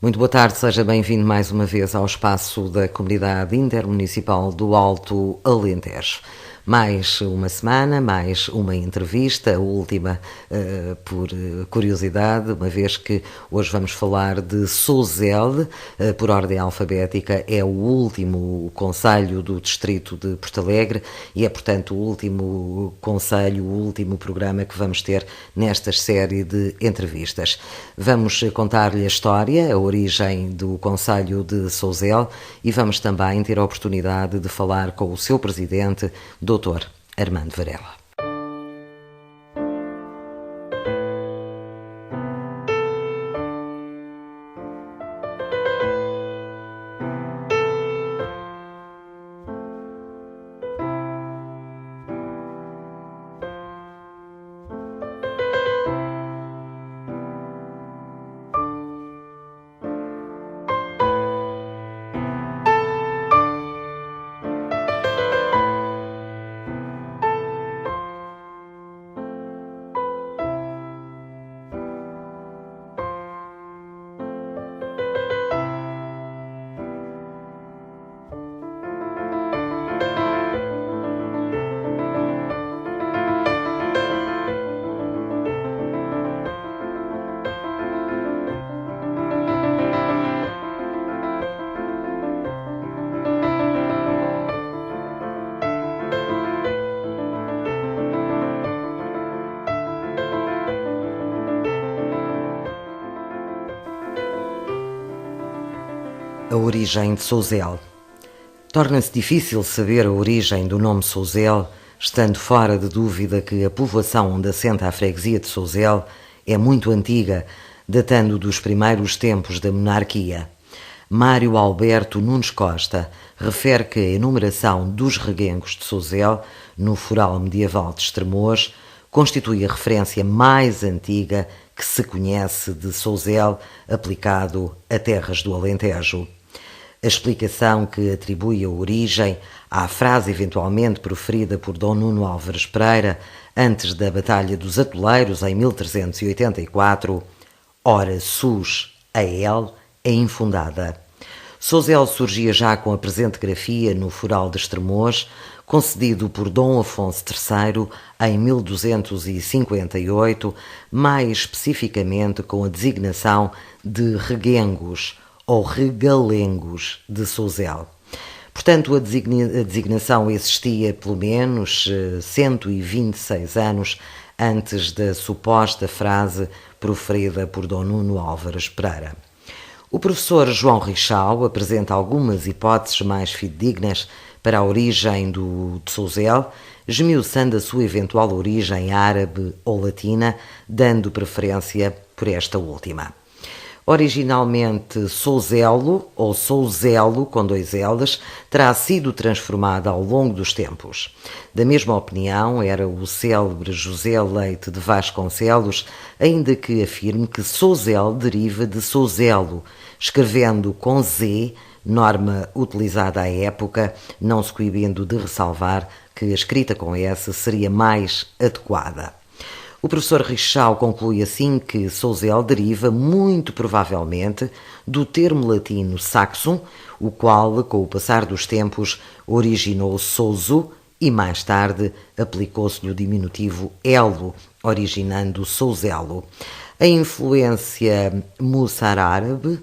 Muito boa tarde, seja bem-vindo mais uma vez ao espaço da Comunidade Intermunicipal do Alto Alentejo. Mais uma semana, mais uma entrevista, a última por curiosidade, uma vez que hoje vamos falar de Sousel, por ordem alfabética, é o último concelho do distrito de Porto Alegre e é, portanto, o último concelho, o último programa que vamos ter nesta série de entrevistas. Vamos contar-lhe a história, a origem do concelho de Sousel e vamos também ter a oportunidade de falar com o seu presidente, Dr. Armando Varela. A origem de Sousel. Torna-se difícil saber a origem do nome Sousel, estando fora de dúvida que a povoação onde assenta a freguesia de Sousel é muito antiga, datando dos primeiros tempos da monarquia. Mário Alberto Nunes Costa refere que a enumeração dos reguengos de Sousel, no foral medieval de Estremoz, constitui a referência mais antiga que se conhece de Sousel aplicado a terras do Alentejo. A explicação que atribui a origem à frase eventualmente proferida por Dom Nuno Álvares Pereira antes da Batalha dos Atoleiros em 1384, ora sus a el, é infundada. Sousel surgia já com a presente grafia no foral de Estremoz, concedido por Dom Afonso III em 1258, mais especificamente com a designação de reguengos, ou regalengos de Sousel. Portanto, a designação existia pelo menos 126 anos antes da suposta frase proferida por Dom Nuno Álvares Pereira. O professor João Richau apresenta algumas hipóteses mais fidedignas para a origem de Sousel, esmiuçando a sua eventual origem árabe ou latina, dando preferência por esta última. Originalmente Souselo, ou Souzelo, com dois L's, terá sido transformada ao longo dos tempos. Da mesma opinião era o célebre José Leite de Vasconcelos, ainda que afirme que Sousel deriva de Souselo, escrevendo com Z, norma utilizada à época, não se coibindo de ressalvar que a escrita com S seria mais adequada. O professor Richau conclui assim que Sousel deriva, muito provavelmente, do termo latino saxum, o qual, com o passar dos tempos, originou Souso e, mais tarde, aplicou-se-lhe o diminutivo elo, originando Souselo. A influência moçarárabe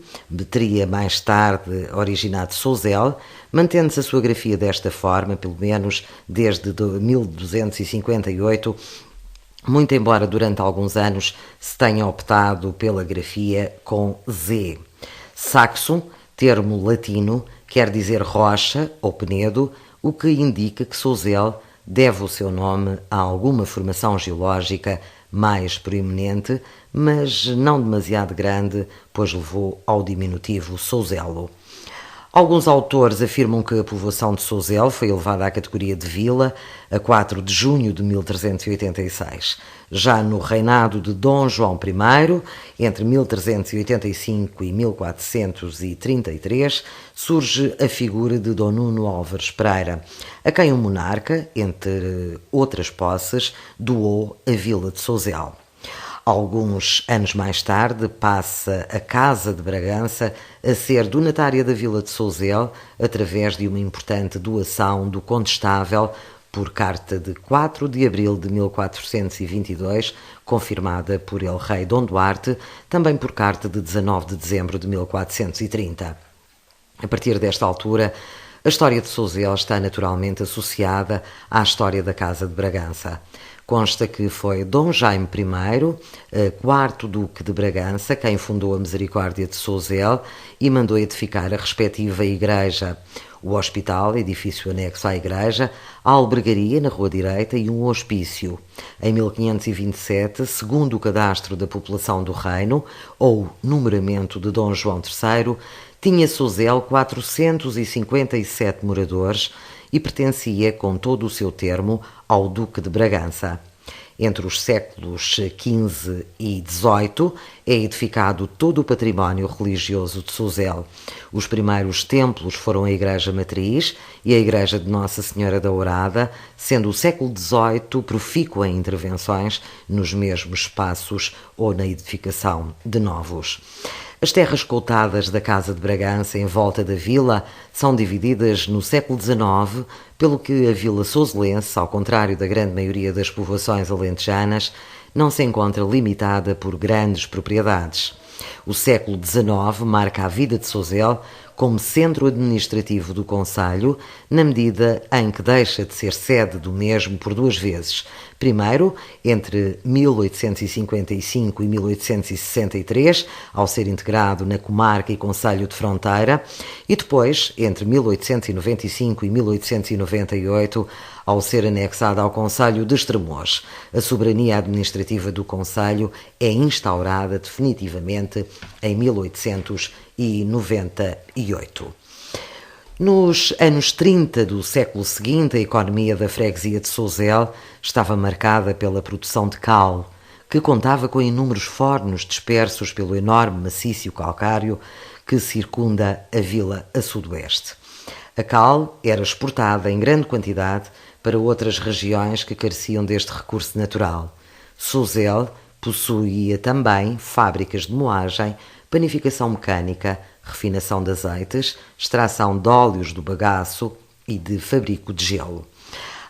teria mais tarde originado Sousel, mantendo-se a sua grafia desta forma, pelo menos desde 1258, muito embora durante alguns anos se tenha optado pela grafia com Z. Saxum, termo latino, quer dizer rocha ou penedo, o que indica que Sousel deve o seu nome a alguma formação geológica mais proeminente, mas não demasiado grande, pois levou ao diminutivo Souselo. Alguns autores afirmam que a povoação de Sousel foi elevada à categoria de vila a 4 de junho de 1386. Já no reinado de Dom João I, entre 1385 e 1433, surge a figura de Dom Nuno Álvares Pereira, a quem o monarca, entre outras posses, doou a vila de Sousel. Alguns anos mais tarde, passa a Casa de Bragança a ser donatária da Vila de Sousel através de uma importante doação do Condestável por carta de 4 de abril de 1422, confirmada por el rei Dom Duarte, também por carta de 19 de dezembro de 1430. A partir desta altura, a história de Sousel está naturalmente associada à história da Casa de Bragança. Consta que foi Dom Jaime I, quarto Duque de Bragança, quem fundou a Misericórdia de Sousel e mandou edificar a respectiva igreja, o hospital, edifício anexo à igreja, a albergaria na Rua Direita e um hospício. Em 1527, segundo o cadastro da população do reino, ou numeramento de Dom João III, tinha Sousel 457 moradores e pertencia, com todo o seu termo, ao Duque de Bragança. Entre os séculos XV e XVIII é edificado todo o património religioso de Sousel. Os primeiros templos foram a Igreja Matriz e a Igreja de Nossa Senhora da Ourada, sendo o século XVIII profícuo em intervenções nos mesmos espaços ou na edificação de novos. As terras coutadas da Casa de Bragança em volta da vila são divididas no século XIX, pelo que a vila souselense, ao contrário da grande maioria das povoações alentejanas, não se encontra limitada por grandes propriedades. O século XIX marca a vida de Sousel como centro administrativo do concelho, na medida em que deixa de ser sede do mesmo por duas vezes. Primeiro, entre 1855 e 1863, ao ser integrado na comarca e concelho de Fronteira, e depois, entre 1895 e 1898, ao ser anexado ao concelho de Estremoz. A soberania administrativa do concelho é instaurada definitivamente em 1898. Nos anos 30 do século seguinte, a economia da freguesia de Sousel estava marcada pela produção de cal, que contava com inúmeros fornos dispersos pelo enorme maciço calcário que circunda a vila a sudoeste. A cal era exportada em grande quantidade para outras regiões que careciam deste recurso natural. Sousel possuía também fábricas de moagem, panificação mecânica, refinação de azeites, extração de óleos do bagaço e de fabrico de gelo.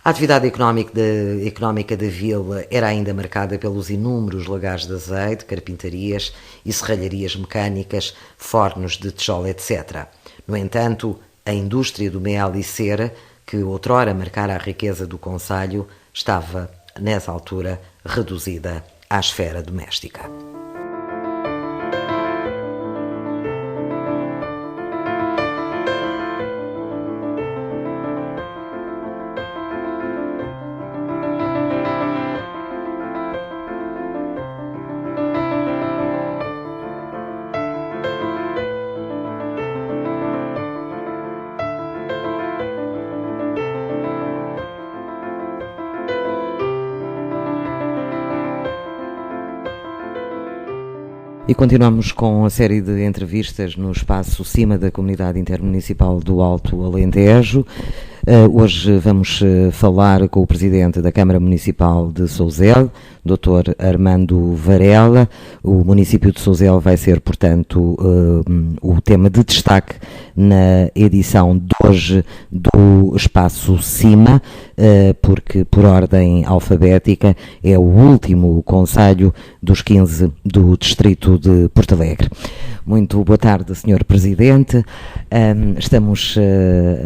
A atividade económica da vila era ainda marcada pelos inúmeros lagares de azeite, carpintarias e serralharias mecânicas, fornos de tijolo, etc. No entanto, a indústria do mel e cera, que outrora marcara a riqueza do concelho, estava, nessa altura, reduzida à esfera doméstica. E continuamos com a série de entrevistas no espaço Cima da Comunidade Intermunicipal do Alto Alentejo. Hoje vamos falar com o Presidente da Câmara Municipal de Sousel, Dr. Armando Varela. O município de Sousel vai ser, portanto, o tema de destaque na edição de hoje do Espaço Cima, porque, por ordem alfabética, é o último concelho dos 15 do distrito de Porto Alegre. Muito boa tarde, Sr. Presidente. Estamos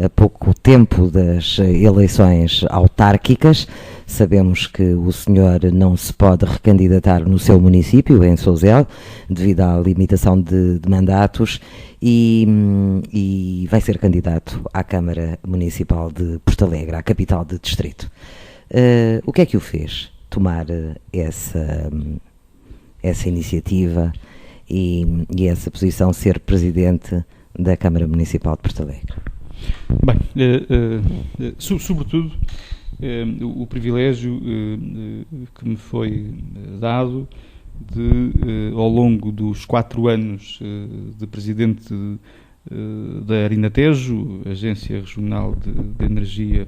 a pouco tempo das eleições autárquicas. Sabemos que o senhor não se pode recandidatar no seu município, em Sousel, devido à limitação de mandatos, e vai ser candidato à Câmara Municipal de Porto Alegre, à capital de distrito. O que é que o fez tomar essa iniciativa e essa posição, ser Presidente da Câmara Municipal de Porto Alegre? Bem, sobretudo o privilégio que me foi dado de, ao longo dos 4 anos de Presidente da Arinatejo, Agência Regional de Energia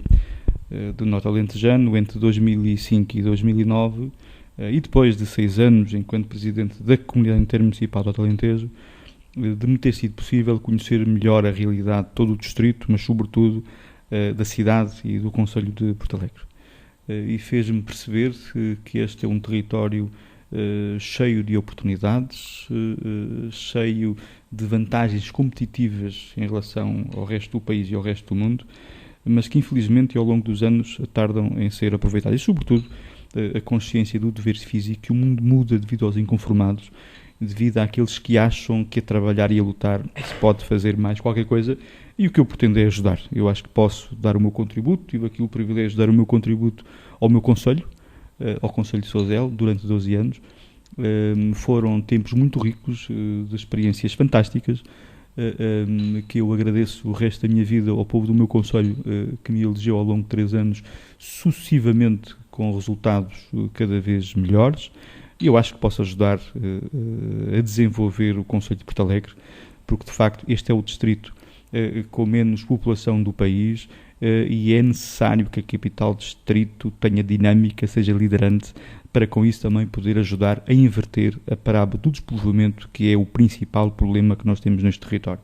do Norte Alentejano, entre 2005 e 2009, e depois de 6 anos enquanto Presidente da Comunidade Intermunicipal do Alto Alentejo, de me ter sido possível conhecer melhor a realidade de todo o distrito, mas sobretudo da cidade e do concelho de Porto Alegre. E fez-me perceber que este é um território cheio de oportunidades, cheio de vantagens competitivas em relação ao resto do país e ao resto do mundo, mas que infelizmente ao longo dos anos tardam em ser aproveitadas. E sobretudo a consciência do dever físico, que o mundo muda devido aos inconformados, devido àqueles que acham que a trabalhar e a lutar se pode fazer mais qualquer coisa, e o que eu pretendo é ajudar. Eu acho que posso dar o meu contributo, tive aqui o privilégio de dar o meu contributo ao meu concelho, ao Concelho de Sousel, durante 12 anos. Foram tempos muito ricos, de experiências fantásticas, que eu agradeço o resto da minha vida ao povo do meu concelho, que me elegeu ao longo de 3 anos, sucessivamente com resultados cada vez melhores. E eu acho que posso ajudar a desenvolver o concelho de Porto Alegre, porque de facto este é o distrito com menos população do país, e é necessário que a capital distrito tenha dinâmica, seja liderante, para com isso também poder ajudar a inverter a parábola do despovoamento, que é o principal problema que nós temos neste território.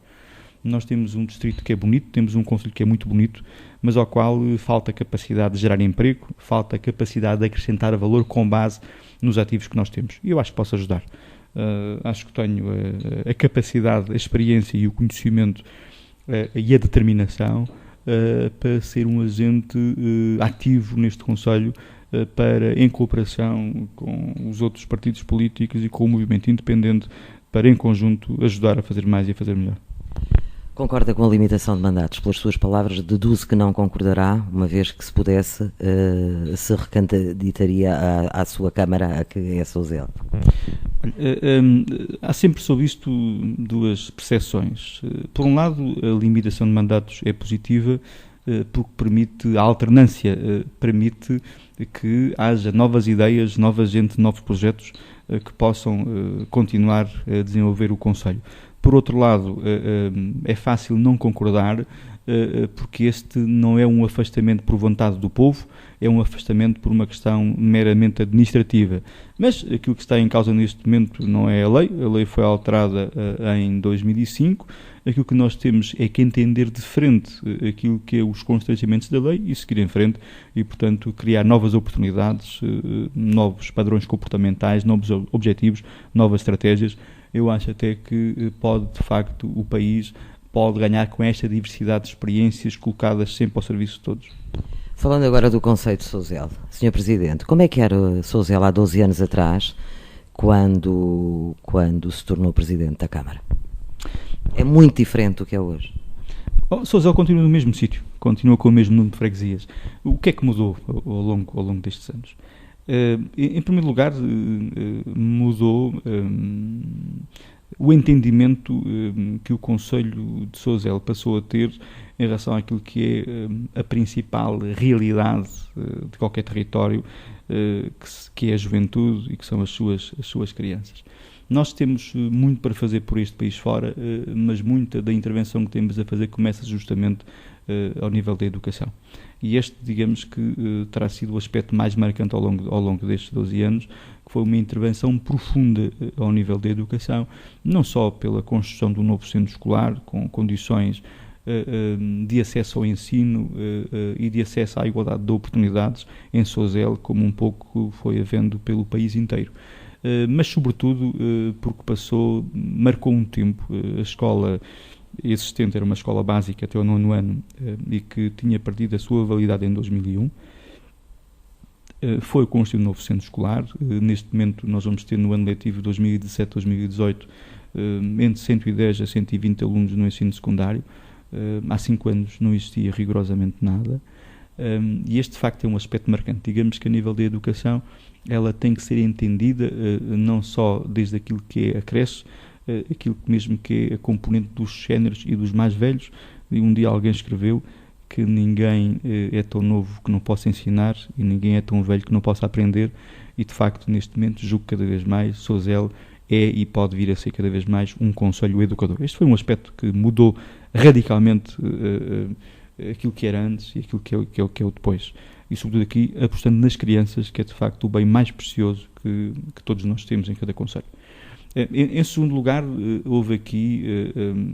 Nós temos um distrito que é bonito, temos um concelho que é muito bonito, mas ao qual falta capacidade de gerar emprego, falta capacidade de acrescentar valor com base nos ativos que nós temos. E eu acho que posso ajudar. Acho que tenho a capacidade, a experiência e o conhecimento e a determinação para ser um agente ativo neste concelho, para, em cooperação com os outros partidos políticos e com o movimento independente, para em conjunto ajudar a fazer mais e a fazer melhor. Concorda com a limitação de mandatos? Pelas suas palavras, deduzo que não concordará, uma vez que, se pudesse, se recandidataria à sua Câmara, a que é Sousel. Há sempre sobre isto 2 percepções. Por um lado, a limitação de mandatos é positiva, porque permite a alternância, permite que haja novas ideias, nova gente, novos projetos que possam continuar a desenvolver o concelho. Por outro lado, é fácil não concordar, porque este não é um afastamento por vontade do povo, é um afastamento por uma questão meramente administrativa. Mas aquilo que está em causa neste momento não é a lei foi alterada em 2005, aquilo que nós temos é que entender de frente aquilo que é os constrangimentos da lei e seguir em frente e, portanto, criar novas oportunidades, novos padrões comportamentais, novos objetivos, novas estratégias. Eu acho até que pode, de facto, o país pode ganhar com esta diversidade de experiências colocadas sempre ao serviço de todos. Falando agora do conceito de Sousel, Sr. Presidente, como é que era Sousel há 12 anos atrás, quando se tornou Presidente da Câmara? É muito diferente do que é hoje. Sousel continua no mesmo sítio, continua com o mesmo número de freguesias. O que é que mudou ao longo destes anos? Em primeiro lugar, mudou o entendimento que o Concelho de Sousel passou a ter em relação àquilo que é a principal realidade de qualquer território, que é a juventude e que são as suas crianças. Nós temos muito para fazer por este país fora, mas muita da intervenção que temos a fazer começa justamente ao nível da educação. E este, digamos que terá sido o aspecto mais marcante ao longo destes 12 anos, que foi uma intervenção profunda ao nível da educação, não só pela construção do novo centro escolar, com condições de acesso ao ensino e de acesso à igualdade de oportunidades em Sousel, como um pouco foi havendo pelo país inteiro. Mas, sobretudo, porque marcou um tempo. A escola existente era uma escola básica até o 9º ano e que tinha perdido a sua validade em 2001. Foi construído um novo centro escolar. Neste momento nós vamos ter no ano letivo 2017-2018 entre 110 a 120 alunos no ensino secundário. Há 5 anos não existia rigorosamente nada. E este de facto é um aspecto marcante. Digamos que a nível da educação ela tem que ser entendida não só desde aquilo que é a creche, aquilo mesmo que é a componente dos géneros e dos mais velhos. E um dia alguém escreveu que ninguém é tão novo que não possa ensinar e ninguém é tão velho que não possa aprender, e de facto neste momento julgo que cada vez mais Sousel é e pode vir a ser cada vez mais um concelho educador. Este foi um aspecto que mudou radicalmente aquilo que era antes e aquilo que é o depois. e sobretudo aqui apostando nas crianças, que é de facto o bem mais precioso que todos nós temos em cada concelho. Em segundo lugar, houve aqui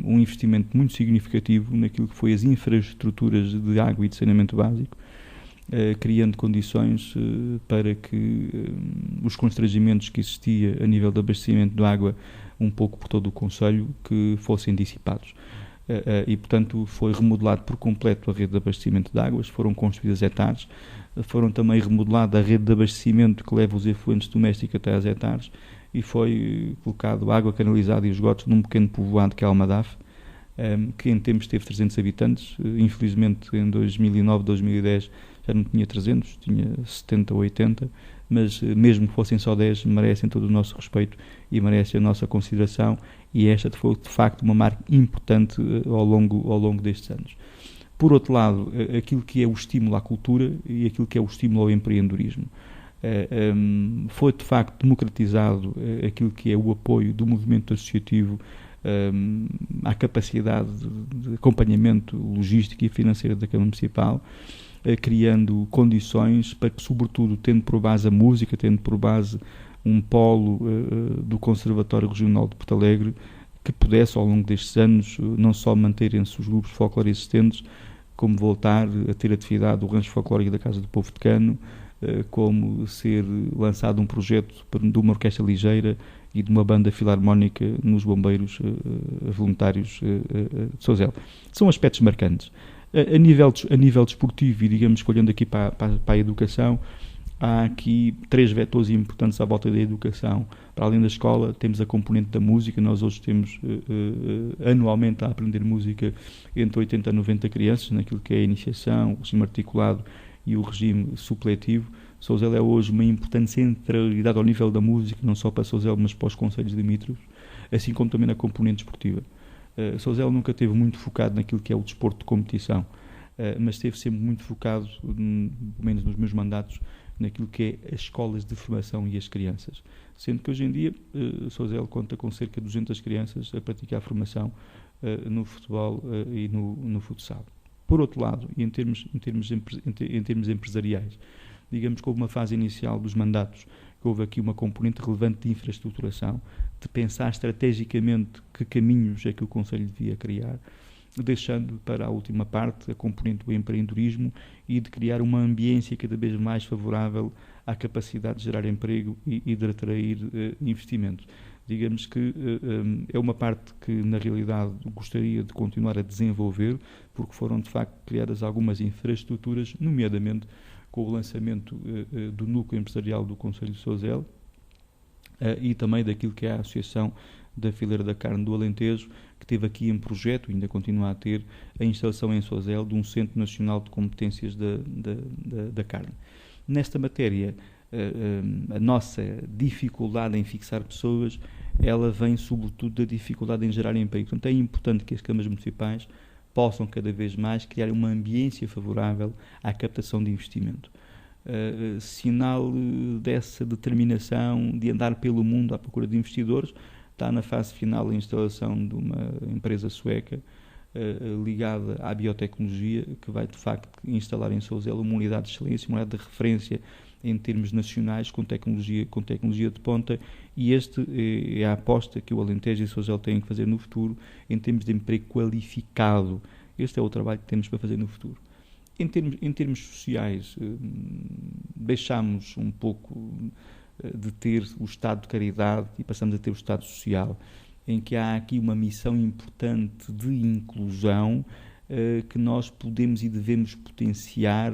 um investimento muito significativo naquilo que foi as infraestruturas de água e de saneamento básico, criando condições para que os constrangimentos que existia a nível de abastecimento de água um pouco por todo o concelho que fossem dissipados. E, portanto, foi remodelado por completo a rede de abastecimento de águas, foram construídas hectares, foram também remodelada a rede de abastecimento que leva os efluentes domésticos até às hectares e foi colocado água canalizada e esgotos num pequeno povoado que é Almadaf, que em tempos teve 300 habitantes, infelizmente em 2009, 2010 já não tinha 300, tinha 70 ou 80, mas mesmo que fossem só 10, merecem todo o nosso respeito e merecem a nossa consideração, e esta foi de facto uma marca importante ao longo destes anos. Por outro lado, aquilo que é o estímulo à cultura e aquilo que é o estímulo ao empreendedorismo. Foi de facto democratizado aquilo que é o apoio do movimento associativo à capacidade de acompanhamento logístico e financeiro da Câmara Municipal, criando condições para que, sobretudo, tendo por base a música, tendo por base um polo do Conservatório Regional de Porto Alegre, que pudesse, ao longo destes anos, não só manterem-se os grupos folclore existentes, como voltar a ter atividade do Rancho Folclórico da Casa do Povo de Cano, como ser lançado um projeto de uma orquestra ligeira e de uma banda filarmónica nos bombeiros voluntários de Sousel. São aspectos marcantes. A nível desportivo, e digamos que olhando aqui para a educação, há aqui 3 vetores importantes à volta da educação. Para além da escola, temos a componente da música. Nós hoje temos anualmente a aprender música entre 80 a 90 crianças, naquilo que é a iniciação, o regime articulado e o regime supletivo. Sousel é hoje uma importante centralidade ao nível da música, não só para Sousel, mas para os concelhos limítrofes, assim como também na componente desportiva. Sousel nunca esteve muito focado naquilo que é o desporto de competição, mas esteve sempre muito focado, pelo menos nos meus mandatos, naquilo que é as escolas de formação e as crianças. Sendo que hoje em dia Sousel conta com cerca de 200 crianças a praticar a formação no futebol e no futsal. Por outro lado, e em termos empresariais, digamos que houve uma fase inicial dos mandatos, que houve aqui uma componente relevante de infraestruturação, de pensar estrategicamente que caminhos é que o Concelho devia criar, deixando para a última parte a componente do empreendedorismo e de criar uma ambiência cada vez mais favorável à capacidade de gerar emprego e de atrair investimentos. Digamos que é uma parte que, na realidade, gostaria de continuar a desenvolver, porque foram, de facto, criadas algumas infraestruturas, nomeadamente com o lançamento do núcleo empresarial do Concelho de Sousel e também daquilo que é a Associação da Fileira da Carne do Alentejo, que teve aqui em projeto, e ainda continua a ter, a instalação em Sousel de um Centro Nacional de Competências da Carne. Nesta matéria, a nossa dificuldade em fixar pessoas, ela vem sobretudo da dificuldade em gerar emprego. Portanto, é importante que as câmaras municipais possam cada vez mais criar uma ambiência favorável à captação de investimento. Sinal dessa determinação de andar pelo mundo à procura de investidores, está na fase final a instalação de uma empresa sueca ligada à biotecnologia, que vai de facto instalar em Sousel uma unidade de excelência, uma unidade de referência em termos nacionais, com tecnologia de ponta, e esta é a aposta que o Alentejo e Sousel têm que fazer no futuro, em termos de emprego qualificado. Este é o trabalho que temos para fazer no futuro. Em termos sociais, deixamos um pouco de ter o Estado de caridade e passamos a ter o Estado social, em que há aqui uma missão importante de inclusão que nós podemos e devemos potenciar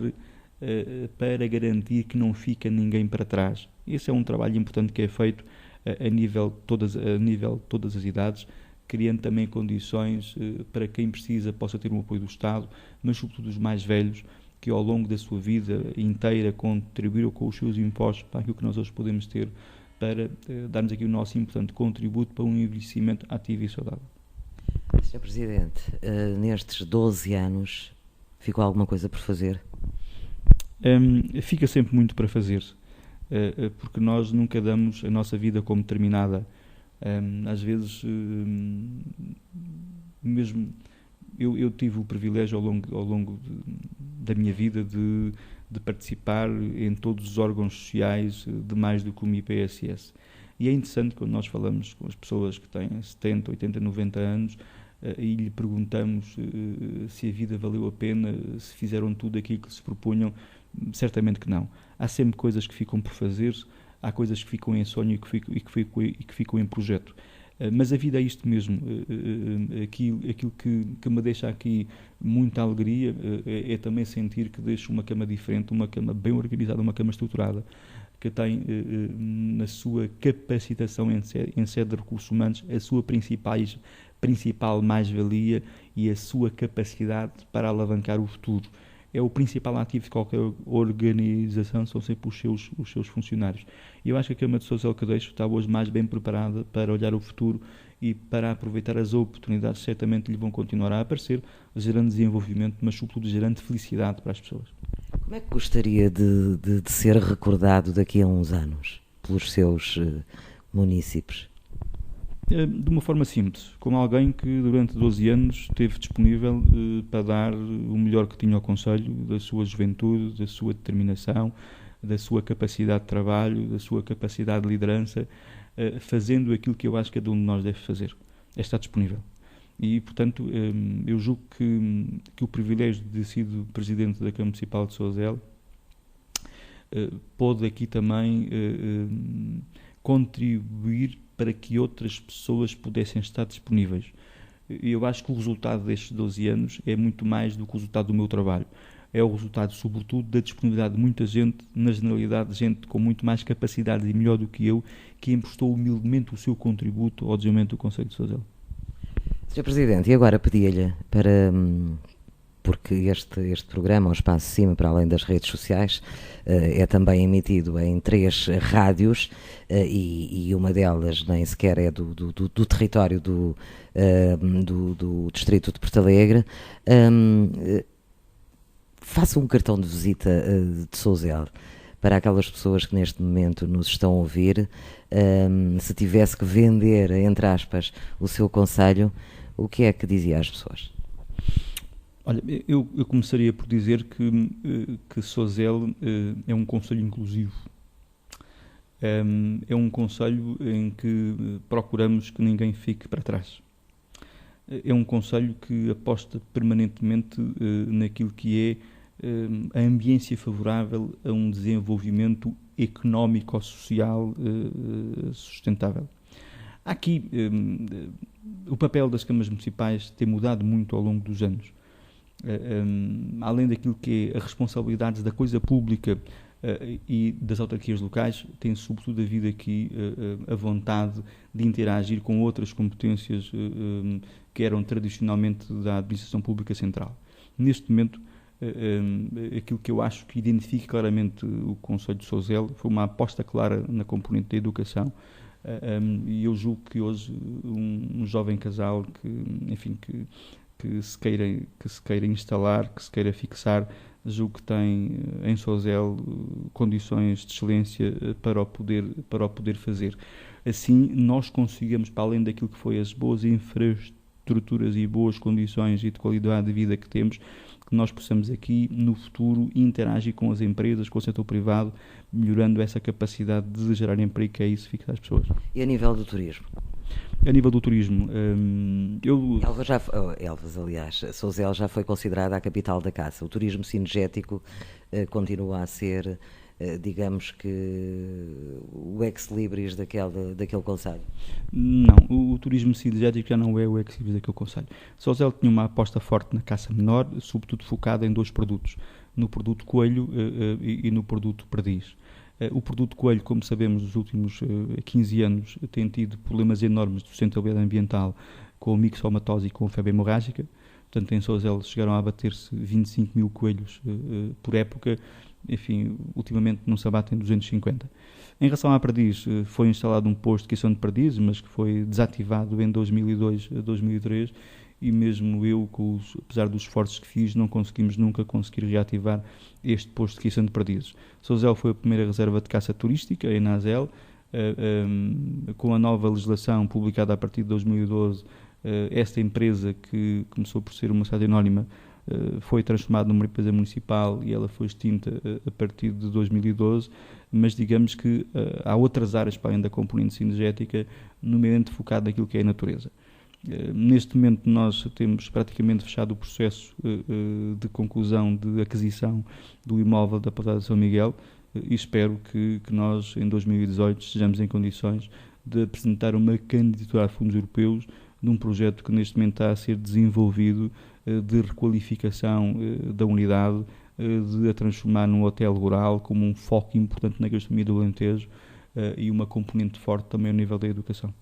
para garantir que não fica ninguém para trás. Esse é um trabalho importante que é feito a nível de todas as idades, criando também condições para quem precisa possa ter um apoio do Estado, mas sobretudo os mais velhos, que ao longo da sua vida inteira contribuíram com os seus impostos para aquilo que nós hoje podemos ter, para darmos aqui o nosso importante contributo para um envelhecimento ativo e saudável. Sr. Presidente, nestes 12 anos, ficou alguma coisa por fazer? Fica sempre muito para fazer, porque nós nunca damos a nossa vida como terminada. Às vezes, mesmo eu tive o privilégio ao longo da minha vida de de participar em todos os órgãos sociais de mais do que uma IPSS. E é interessante quando nós falamos com as pessoas que têm 70, 80, 90 anos e lhe perguntamos se a vida valeu a pena, se fizeram tudo aquilo que se propunham. Certamente que não. Há sempre coisas que ficam por fazer, há coisas que ficam em sonho e que ficam em projeto. Mas a vida é isto mesmo. Aquilo que me deixa aqui muita alegria é também sentir que deixo uma cama diferente, uma cama bem organizada, uma cama estruturada, que tem na sua capacitação em sede de recursos humanos a sua principal mais-valia e a sua capacidade para alavancar o futuro. É o principal ativo de qualquer organização, são sempre os seus funcionários. E eu acho que a Câmara de Sousel Cadeixo está hoje mais bem preparada para olhar o futuro e para aproveitar as oportunidades que certamente lhe vão continuar a aparecer, gerando desenvolvimento, mas sobretudo gerando felicidade para as pessoas. Como é que gostaria de ser recordado daqui a uns anos pelos seus munícipes? De uma forma simples, como alguém que durante 12 anos esteve disponível para dar o melhor que tinha ao Conselho, da sua juventude, da sua determinação, da sua capacidade de trabalho, da sua capacidade de liderança, fazendo aquilo que eu acho que cada um de nós deve fazer, é estar disponível. E, portanto, eu julgo que o privilégio de ter sido Presidente da Câmara Municipal de Sousel pode aqui também contribuir para que outras pessoas pudessem estar disponíveis. Eu acho que o resultado destes 12 anos é muito mais do que o resultado do meu trabalho. É o resultado, sobretudo, da disponibilidade de muita gente, na generalidade, gente com muito mais capacidade e melhor do que eu, que emprestou humildemente o seu contributo ao desenvolvimento do Concelho de Sousel. Sr. Presidente, e agora pedia-lhe para... porque este programa, o Espaço Cima, para além das redes sociais, é também emitido em 3 rádios e uma delas nem sequer é do território do distrito de Porto Alegre. Faça um cartão de visita de Sousel para aquelas pessoas que neste momento nos estão a ouvir. Se tivesse que vender, entre aspas, o seu concelho, o que é que dizia às pessoas? Olha, eu começaria por dizer que Sousel é um concelho inclusivo. É um concelho em que procuramos que ninguém fique para trás. É um concelho que aposta permanentemente naquilo que é a ambiência favorável a um desenvolvimento económico-social sustentável. Aqui, o papel das câmaras municipais tem mudado muito ao longo dos anos. Além daquilo que é a responsabilidade da coisa pública e das autarquias locais, tem sobretudo havido aqui a vontade de interagir com outras competências que eram tradicionalmente da administração pública central. Neste momento, aquilo que eu acho que identifica claramente o Concelho de Sousel foi uma aposta clara na componente da educação, e eu julgo que hoje um jovem casal que se queira instalar, que se queira fixar, julgo que tem em Sousel condições de excelência para o poder fazer. Assim, nós conseguimos, para além daquilo que foi as boas infraestruturas e boas condições e de qualidade de vida que temos, que nós possamos aqui, no futuro, interagir com as empresas, com o setor privado, melhorando essa capacidade de gerar emprego, que é isso que fica às pessoas. E a nível do turismo? A nível do turismo, Elvas, aliás, Sousel já foi considerada a capital da caça. O turismo cinegético continua a ser, digamos que, o ex-libris daquele concelho. Não, o turismo cinegético já não é o ex-libris daquele concelho. Sousel tinha uma aposta forte na caça menor, sobretudo focada em 2 produtos, no produto coelho e no produto perdiz. O produto coelho, como sabemos, nos últimos 15 anos tem tido problemas enormes de sustentabilidade ambiental com a mixomatose e com a febre hemorrágica. Portanto, em Sousel chegaram a abater-se 25 mil coelhos por época. Enfim, ultimamente não se abatem 250. Em relação à perdiz, foi instalado um posto de criação de perdizes, mas que foi desativado em 2002 a 2003, e mesmo eu, apesar dos esforços que fiz, não conseguimos nunca reativar este posto de criação de perdizes. Sousel foi a primeira reserva de caça turística, a Enazel, com a nova legislação publicada a partir de 2012, esta empresa, que começou por ser uma sociedade anónima, foi transformado numa empresa municipal e ela foi extinta a partir de 2012, mas digamos que há outras áreas para além da componente sinergética, nomeadamente focado naquilo que é a natureza. Neste momento nós temos praticamente fechado o processo de conclusão de aquisição do imóvel da Pousada de São Miguel e espero que nós em 2018 estejamos em condições de apresentar uma candidatura a fundos europeus de um projeto que neste momento está a ser desenvolvido de requalificação da unidade, de a transformar num hotel rural como um foco importante na gastronomia do Alentejo e uma componente forte também ao nível da educação.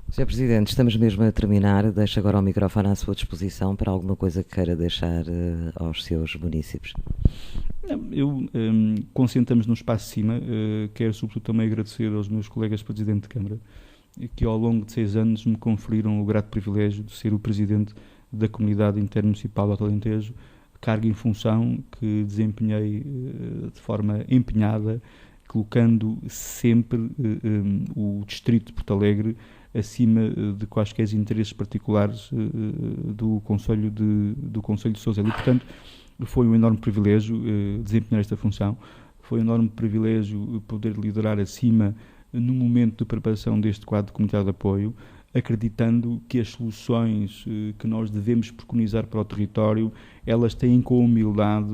Sr. Presidente, estamos mesmo a terminar. Deixo agora o microfone à sua disposição para alguma coisa que queira deixar aos seus munícipes. Concentramos no espaço de cima. Quero sobretudo também agradecer aos meus colegas Presidente de Câmara que ao longo de 6 anos me conferiram o grato privilégio de ser o Presidente da Comunidade Intermunicipal do Alto Alentejo, cargo em função que desempenhei de forma empenhada, colocando sempre o Distrito de Porto Alegre acima de quaisquer interesses particulares do Conselho de Sousel. E, portanto, foi um enorme privilégio desempenhar esta função, foi um enorme privilégio poder liderar acima no momento de preparação deste quadro de comunitário de apoio, acreditando que as soluções que nós devemos preconizar para o território, elas têm com humildade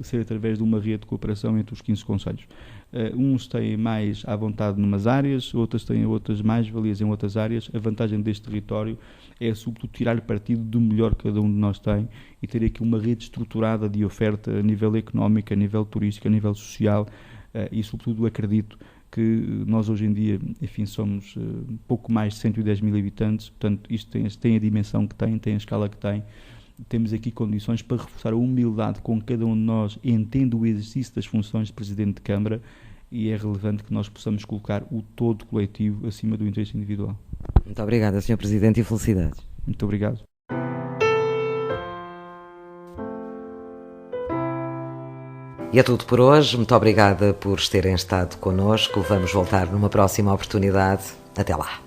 ser através de uma rede de cooperação entre os 15 concelhos. Uns têm mais à vontade numas áreas, outros têm outras mais-valias em outras áreas. A vantagem deste território é, sobretudo, tirar partido do melhor que cada um de nós tem e ter aqui uma rede estruturada de oferta a nível económico, a nível turístico, a nível social e, sobretudo, acredito que nós hoje em dia, enfim, somos pouco mais de 110 mil habitantes, portanto, isto tem a dimensão que tem a escala que tem. Temos aqui condições para reforçar a humildade com que cada um de nós entende o exercício das funções de Presidente de Câmara e é relevante que nós possamos colocar o todo coletivo acima do interesse individual. Muito obrigada, Sr. Presidente, e felicidades. Muito obrigado. E é tudo por hoje. Muito obrigada por terem estado connosco. Vamos voltar numa próxima oportunidade. Até lá.